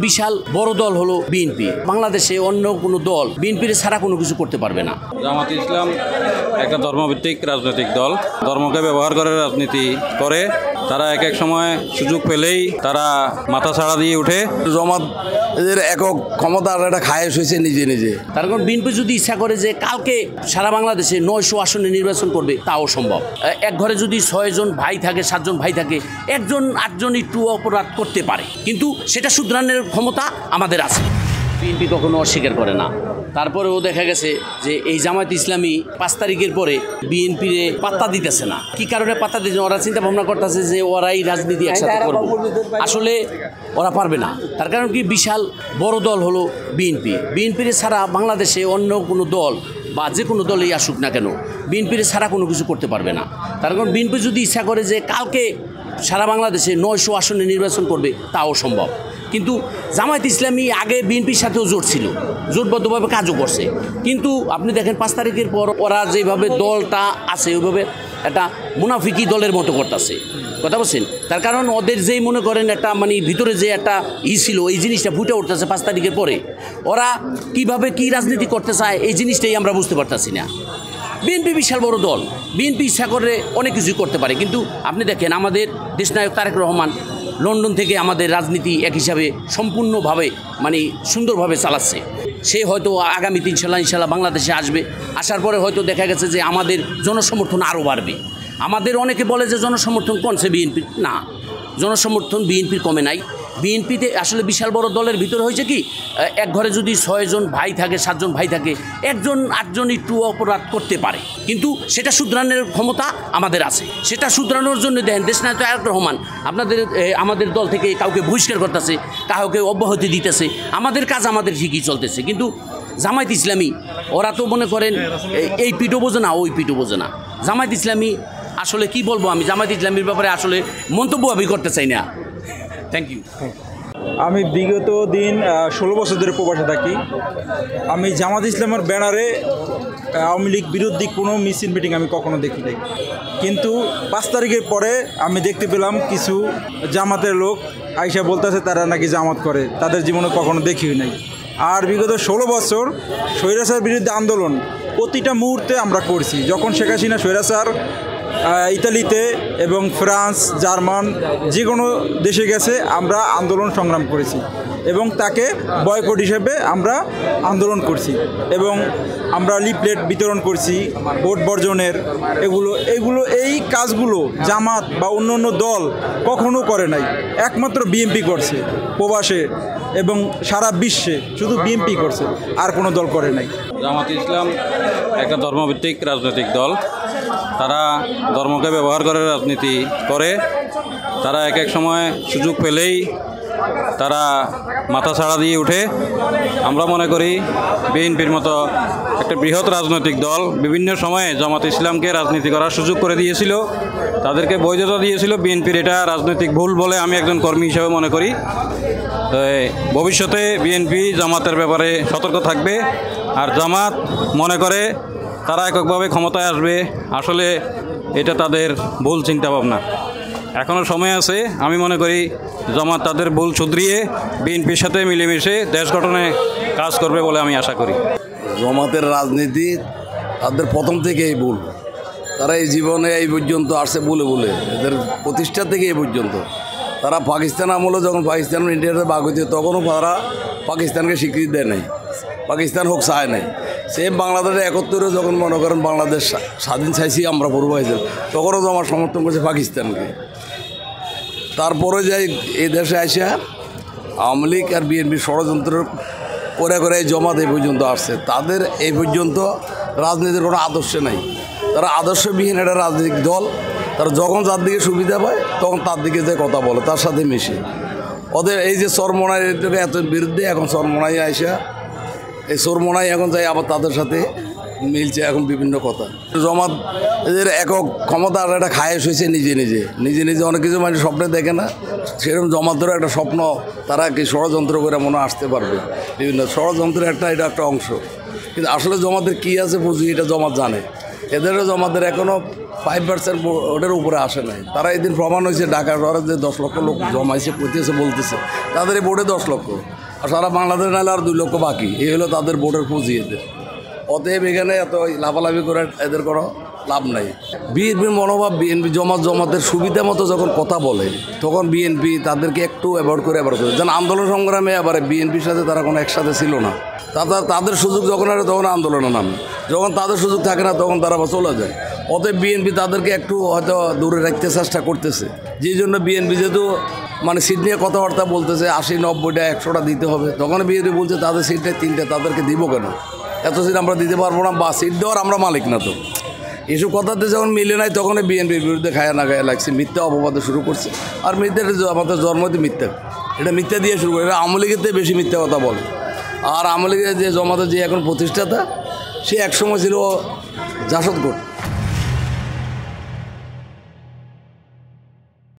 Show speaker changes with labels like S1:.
S1: বিশাল বড় দল হলো বিএনপি। বাংলাদেশে অন্য কোনো দল বিএনপির ছাড়া কোনো কিছু করতে পারবে না।
S2: জামাত ইসলাম একটা ধর্মভিত্তিক রাজনৈতিক দল, ধর্মকে ব্যবহার করে রাজনীতি করে। তারা এক এক সময় সুযোগ পেলেই তারা মাথা ছাড়া দিয়ে উঠে।
S3: জামাত এদের একক ক্ষমতা একটা খায়েশ হয়েছে নিজে নিজে।
S1: তার কারণ বিএনপি যদি ইচ্ছা করে যে কালকে সারা বাংলাদেশে 900 আসনে নির্বাচন করবে, তাও সম্ভব। এক ঘরে যদি 6 জন ভাই থাকে, 7 জন ভাই থাকে, একজন 8জন একটু অপরাধ করতে পারে, কিন্তু সেটা শুধরানোর ক্ষমতা আমাদের আছে। বিএনপি কখনো অস্বীকার করে না। তারপরেও দেখা গেছে যে এই জামায়াত ইসলামী 5 তারিখের পরে বিএনপির পাত্তা দিতেছে না। কি কারণে পাত্তা দিতেছে? ওরা চিন্তা ভাবনা করতেছে যে ওরাই রাজনীতি একসাথে করবে। আসলে ওরা পারবে না। তার কারণ কি, বিশাল বড় দল হলো বিএনপি। বিএনপির ছাড়া বাংলাদেশে অন্য কোনো দল বা যে কোনো দলই আসুক না কেন, বিএনপির ছাড়া কোনো কিছু করতে পারবে না। তার কারণ বিএনপি যদি ইচ্ছা করে যে কালকে সারা বাংলাদেশে 900 আসনে নির্বাচন করবে, তাও সম্ভব। কিন্তু জামায়াত ইসলামী আগে বিএনপির সাথেও জোট ছিল, জোটবদ্ধভাবে কাজও করছে। কিন্তু আপনি দেখেন 5 তারিখের পর ওরা যেভাবে দলটা আছে ওইভাবে একটা মুনাফিকি দলের মতো করতেছে, কথা বলছেন। তার কারণ ওদের যেই মনে করেন একটা মানে ভিতরে যে একটা ছিল, এই জিনিসটা ফুটে উঠতেছে 5 তারিখের পরে। ওরা কিভাবে কি রাজনীতি করতে চায় এই জিনিসটাই আমরা বুঝতে পারতেছি না। বিএনপি বিশাল বড় দল, বিএনপি ইচ্ছা করলে অনেক কিছুই করতে পারে। কিন্তু আপনি দেখেন আমাদের দেশনায়ক তারেক রহমান লন্ডন থেকে আমাদের রাজনীতি এক হিসাবে সম্পূর্ণভাবে মানে সুন্দরভাবে চালাচ্ছে। সে হয়তো আগামী ইনশাল্লাহ বাংলাদেশে আসবে। আসার পরে হয়তো দেখা গেছে যে আমাদের জনসমর্থন আরও বাড়বে। আমাদের অনেকে বলে যে জনসমর্থন কমছে বিএনপির, না, জনসমর্থন বিএনপির কমে নাই। বিএনপিতে আসলে বিশাল বড় দলের ভিতরে হয়েছে কি, এক ঘরে যদি 6 জন ভাই থাকে, 7 জন ভাই থাকে, একজন 8জন একটু অপরাধ করতে পারে, কিন্তু সেটা শুধরানোর ক্ষমতা আমাদের আছে। সেটা শুধরানোর জন্য দেখেন দেশনায়ক তারেক রহমান আমাদের দল থেকে কাউকে বহিষ্কার করতেছে, কাউকে অব্যাহতি দিতেছে। আমাদের কাজ আমাদের ঠিকই চলতেছে। কিন্তু জামায়াত ইসলামী ওরা তো মনে করেন এই পিঠও বোঝে না, ওই পিঠও বোঝে না। জামায়াত ইসলামী আসলে কি বলবো, আমি জামায়াত ইসলামীর ব্যাপারে আসলে মন্তব্য আমি করতে চাই না। Thank you.
S4: আমি বিগত দিন 16 বছর ধরে প্রবাসে থাকি। আমি জামাত ইসলামের ব্যানারে আওয়ামী লীগ বিরোধী কোনো মিছিল মিটিং আমি কখনো দেখি নাই। কিন্তু 5 তারিখের পরে আমি দেখতে পেলাম কিছু জামাতের লোক আইসা বলতেছে তারা নাকি জামাত করে, তাদের জীবনে কখনো দেখিও নাই। আর বিগত 16 বছর স্বৈরাচার বিরুদ্ধে আন্দোলন প্রতিটা মুহূর্তে আমরা করছি। যখন শেখ হাসিনা স্বৈরাচার ইতালিতে এবং ফ্রান্স, জার্মান যে কোনো দেশে গেছে আমরা আন্দোলন সংগ্রাম করেছি এবং তাকে বয়কট হিসেবে আমরা আন্দোলন করছি এবং আমরা লিফলেট বিতরণ করছি ভোট বর্জনের। এই কাজগুলো জামাত বা অন্য অন্য দল কখনো করে নাই, একমাত্র বিএনপি করছে প্রবাসে এবং সারা বিশ্বে শুধু বিএনপি করছে, আর কোনো দল করে নাই।
S2: জামাত ইসলাম একটা ধর্মভিত্তিক রাজনৈতিক দল, তারা ধর্মকে ব্যবহার করে রাজনীতি করে। তারা এক এক সময় সুযোগ পেলেই তারা মাথা ছাড়া দিয়ে উঠে। আমরা মনে করি বিএনপির মতো একটা বৃহৎ রাজনৈতিক দল বিভিন্ন সময়ে জামাত ইসলামকে রাজনীতি করার সুযোগ করে দিয়েছিল, তাদেরকে বৈধতা দিয়েছিল। বিএনপির এটা রাজনৈতিক ভুল বলে আমি একজন কর্মী হিসেবে মনে করি। ভবিষ্যতে বিএনপি জামাতের ব্যাপারে সতর্ক থাকবে। আর জামাত মনে করে তারা এককভাবে ক্ষমতায় আসবে, আসলে এটা তাদের ভুল চিন্তাভাবনা। এখনও সময় আছে। আমি মনে করি জামাত তাদের ভুল শুধরিয়ে বিএনপির সাথে মিলেমিশে দেশ গঠনে কাজ করবে বলে আমি আশা করি।
S3: জামাতের রাজনীতি তাদের প্রথম থেকেই ভুল। তারা এই জীবনে এই পর্যন্ত আসছে বলে এদের প্রতিষ্ঠা থেকে এই পর্যন্ত। তারা পাকিস্তান আমলে যখন পাকিস্তান ইন্ডিয়াতে ভাগ হয়েছে তখনও তারা পাকিস্তানকে স্বীকৃতি দেয় নাই, পাকিস্তান হোক চায় নাই। সেম বাংলাদেশে 71 যখন মনে করেন বাংলাদেশ স্বাধীন চাইছি আমরা পূর্বাইছিল, তখনও তো আমার সমর্থন করছে পাকিস্তানকে। তারপরে যাই এই দেশে আসা আওয়ামী লীগ আর বিএনপি ষড়যন্ত্র করে এই জামাত এই পর্যন্ত আসছে। তাদের এই পর্যন্ত রাজনীতির কোনো আদর্শ নাই। তারা আদর্শবিহীন একটা রাজনৈতিক দল। তারা যখন যার দিকে সুবিধা পায় তখন তার দিকে যে কথা বলে, তার সাথে মিশে। ওদের এই যে চরমোনাই এত বিরুদ্ধে, এখন চরমোনাই আইসা এই চরমোনাই এখন যাই আবার তাদের সাথে মিলছে এখন বিভিন্ন কথা। জামাত এদের একক ক্ষমতা একটা খায়েশ হয়েছে নিজে নিজে অনেক কিছু মানে স্বপ্নে দেখে না। সেরকম জামাতেরও একটা স্বপ্ন, তারা কি ষড়যন্ত্র করে মনে আসতে পারবে, বিভিন্ন ষড়যন্ত্রের এটা একটা অংশ। কিন্তু আসলে জামাতের কী আছে বুঝি এটা জামাত জানে। এদেরও জমাদের এখনও 5% ওটার উপরে আসে নাই। তারা এদিন প্রমাণ হয়েছে ঢাকা শহরে যে 10 লক্ষ লোক জমাইছে করতেছে বলতেছে, তাদের এই বোর্ডে 10 লক্ষ, আর সারা বাংলাদেশ নাহলে আর 2 লক্ষ বাকি। এই হলো তাদের বোর্ডের পুঁজি এদের। অতএব এখানে এত লাফালাফি করে এদের কোনো লাভ নাই। বিএনপির মনোভাব, বিএনপি জমাতের সুবিধা মতো যখন কথা বলে তখন বিএনপি তাদেরকে একটু অ্যাভয়েড করে যেন আন্দোলন সংগ্রামে আবার বিএনপির সাথে তারা কোনো একসাথে ছিল না। তাদের সুযোগ যখন আসে তখন আন্দোলনে নামে, যখন তাদের সুযোগ থাকে না তখন তারা আবার চলে যায়। অতএব বিএনপি তাদেরকে একটু হয়তো দূরে রাখতে চেষ্টা করতেছে, যেই জন্য বিএনপি যেহেতু মানে সিট নিয়ে কথাবার্তা বলতেছে 80, 90টা 100টা দিতে হবে, তখন বিএনপি বলছে তাদের সিটটা 3টে, তাদেরকে দিব কেন? এত সিট আমরা দিতে পারবো না, বা সিট দেওয়ার আমরা মালিক না। তো এসব কথাতে যখন মিলে নাই তখন বিএনপির বিরুদ্ধে খায়া না খায়া লাগছে, মিথ্যা অপবাদে শুরু করছে। আর মিথ্যা আমাদের জন্মতে মিথ্যা, এটা মিথ্যা দিয়ে শুরু করে, এটা আওয়ামী লীগের থেকে বেশি মিথ্যা কথা বলে। আর আওয়ামী লীগের যে জমাতে যে এখন প্রতিষ্ঠাতা, সে একসময় ছিল জাসদ কোট।